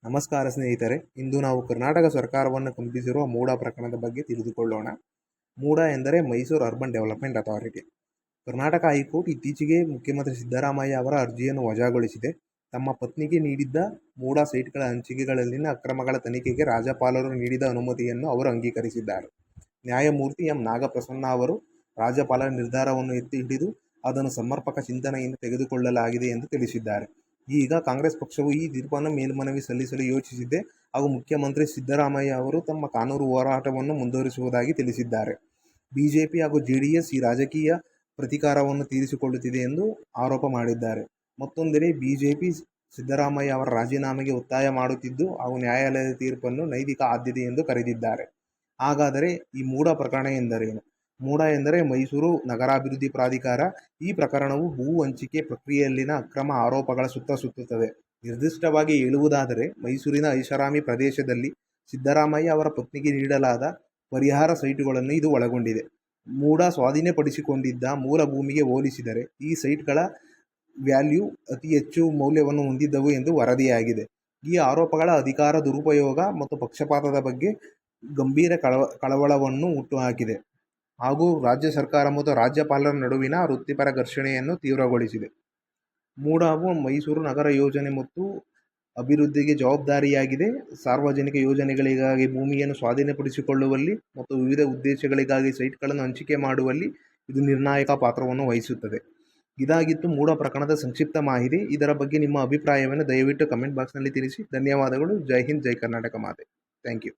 ನಮಸ್ಕಾರ ಸ್ನೇಹಿತರೆ, ಇಂದು ನಾವು ಕರ್ನಾಟಕ ಸರ್ಕಾರವನ್ನು ಕಂಪಿಸಿರುವ ಮೂಡಾ ಪ್ರಕರಣದ ಬಗ್ಗೆ ತಿಳಿದುಕೊಳ್ಳೋಣ. ಮೂಡಾ ಎಂದರೆ Mysuru urban development authority. Karnataka high court ಇತ್ತೀಚೆಗೆ ಮುಖ್ಯಮಂತ್ರಿ ಸಿದ್ದರಾಮಯ್ಯ ಅವರ ಅರ್ಜಿಯನ್ನು ವಜಾಗೊಳಿಸಿದೆ. ತಮ್ಮ ಪತ್ನಿಗೆ ನೀಡಿದ್ದ ಮೂಡಾ ಸೈಟ್ಗಳ ಹಂಚಿಕೆಗಳಲ್ಲಿನ ಅಕ್ರಮಗಳ ತನಿಖೆಗೆ ರಾಜ್ಯಪಾಲರು ನೀಡಿದ ಅನುಮತಿಯನ್ನು ಅವರು ಅಂಗೀಕರಿಸಿದ್ದಾರೆ. ನ್ಯಾಯಮೂರ್ತಿ ಎಂ. ನಾಗಪ್ರಸನ್ನ ಅವರು ರಾಜ್ಯಪಾಲರ ನಿರ್ಧಾರವನ್ನು ಎತ್ತಿ ಹಿಡಿದು ಅದನ್ನು ಸಮರ್ಪಕ ಚಿಂತನೆಯಿಂದ ತೆಗೆದುಕೊಳ್ಳಲಾಗಿದೆ ಎಂದು ತಿಳಿಸಿದ್ದಾರೆ. ಈಗ ಕಾಂಗ್ರೆಸ್ ಪಕ್ಷವು ಈ ತೀರ್ಪನ್ನು ಮೇಲ್ಮನವಿ ಸಲ್ಲಿಸಲು ಯೋಚಿಸಿದೆ ಹಾಗೂ ಮುಖ್ಯಮಂತ್ರಿ ಸಿದ್ದರಾಮಯ್ಯ ಅವರು ತಮ್ಮ ಕಾನೂನು ಹೋರಾಟವನ್ನು ಮುಂದುವರಿಸುವುದಾಗಿ ತಿಳಿಸಿದ್ದಾರೆ. ಬಿಜೆಪಿ ಹಾಗೂ ಜೆಡಿಎಸ್ ಈ ರಾಜಕೀಯ ಪ್ರತೀಕಾರವನ್ನು ತೀರಿಸಿಕೊಳ್ಳುತ್ತಿದೆ ಎಂದು ಆರೋಪ ಮಾಡಿದ್ದಾರೆ. ಮತ್ತೊಂದೆಡೆ ಬಿಜೆಪಿ ಸಿದ್ದರಾಮಯ್ಯ ಅವರ ರಾಜೀನಾಮೆಗೆ ಒತ್ತಾಯ ಮಾಡುತ್ತಿದ್ದು ಹಾಗೂ ನ್ಯಾಯಾಲಯದ ತೀರ್ಪನ್ನು ನೈತಿಕ ಆದ್ಯತೆ ಎಂದು ಕರೆದಿದ್ದಾರೆ. ಹಾಗಾದರೆ ಈ ಮೂಡಾ ಪ್ರಕರಣ ಎಂದರೇನು? ಮೂಡಾ ಎಂದರೆ ಮೈಸೂರು ನಗರಾಭಿವೃದ್ಧಿ ಪ್ರಾಧಿಕಾರ. ಈ ಪ್ರಕರಣವು ಭೂ ಹಂಚಿಕೆ ಪ್ರಕ್ರಿಯೆಯಲ್ಲಿನ ಅಕ್ರಮ ಆರೋಪಗಳ ಸುತ್ತುತ್ತದೆ. ನಿರ್ದಿಷ್ಟವಾಗಿ ಹೇಳುವುದಾದರೆ, ಮೈಸೂರಿನ ಐಷಾರಾಮಿ ಪ್ರದೇಶದಲ್ಲಿ ಸಿದ್ದರಾಮಯ್ಯ ಅವರ ಪತ್ನಿಗೆ ನೀಡಲಾದ ಪರಿಹಾರ ಸೈಟುಗಳನ್ನು ಇದು ಒಳಗೊಂಡಿದೆ. ಮೂಡಾ ಸ್ವಾಧೀನಪಡಿಸಿಕೊಂಡಿದ್ದ ಮೂಲ ಭೂಮಿಗೆ ಹೋಲಿಸಿದರೆ ಈ ಸೈಟ್ಗಳ ವ್ಯಾಲ್ಯೂ ಅತಿ ಹೆಚ್ಚು ಮೌಲ್ಯವನ್ನು ಹೊಂದಿದ್ದವು ಎಂದು ವರದಿಯಾಗಿದೆ. ಈ ಆರೋಪಗಳ ಅಧಿಕಾರ ದುರುಪಯೋಗ ಮತ್ತು ಪಕ್ಷಪಾತದ ಬಗ್ಗೆ ಗಂಭೀರ ಕಳವಳವನ್ನು ಹುಟ್ಟುಹಾಕಿದೆ ಹಾಗೂ ರಾಜ್ಯ ಸರ್ಕಾರ ಮತ್ತು ರಾಜ್ಯಪಾಲರ ನಡುವಿನ ವೃತ್ತಿಪರ ಘರ್ಷಣೆಯನ್ನು ತೀವ್ರಗೊಳಿಸಿದೆ. ಮೂಡಾವು ಮೈಸೂರು ನಗರ ಯೋಜನೆ ಮತ್ತು ಅಭಿವೃದ್ಧಿಗೆ ಜವಾಬ್ದಾರಿಯಾಗಿದೆ. ಸಾರ್ವಜನಿಕ ಯೋಜನೆಗಳಿಗಾಗಿ ಭೂಮಿಯನ್ನು ಸ್ವಾಧೀನಪಡಿಸಿಕೊಳ್ಳುವಲ್ಲಿ ಮತ್ತು ವಿವಿಧ ಉದ್ದೇಶಗಳಿಗಾಗಿ ಸೈಟ್ಗಳನ್ನು ಹಂಚಿಕೆ ಮಾಡುವಲ್ಲಿ ಇದು ನಿರ್ಣಾಯಕ ಪಾತ್ರವನ್ನು ವಹಿಸುತ್ತದೆ. ಇದಾಗಿತ್ತು ಮೂಡಾ ಪ್ರಕರಣದ ಸಂಕ್ಷಿಪ್ತ ಮಾಹಿತಿ. ಇದರ ಬಗ್ಗೆ ನಿಮ್ಮ ಅಭಿಪ್ರಾಯವನ್ನು ದಯವಿಟ್ಟು ಕಮೆಂಟ್ ಬಾಕ್ಸ್ನಲ್ಲಿ ತಿಳಿಸಿ. ಧನ್ಯವಾದಗಳು. ಜೈ ಹಿಂದ್, ಜೈ ಕರ್ನಾಟಕ ಮಾತೆ. Thank you.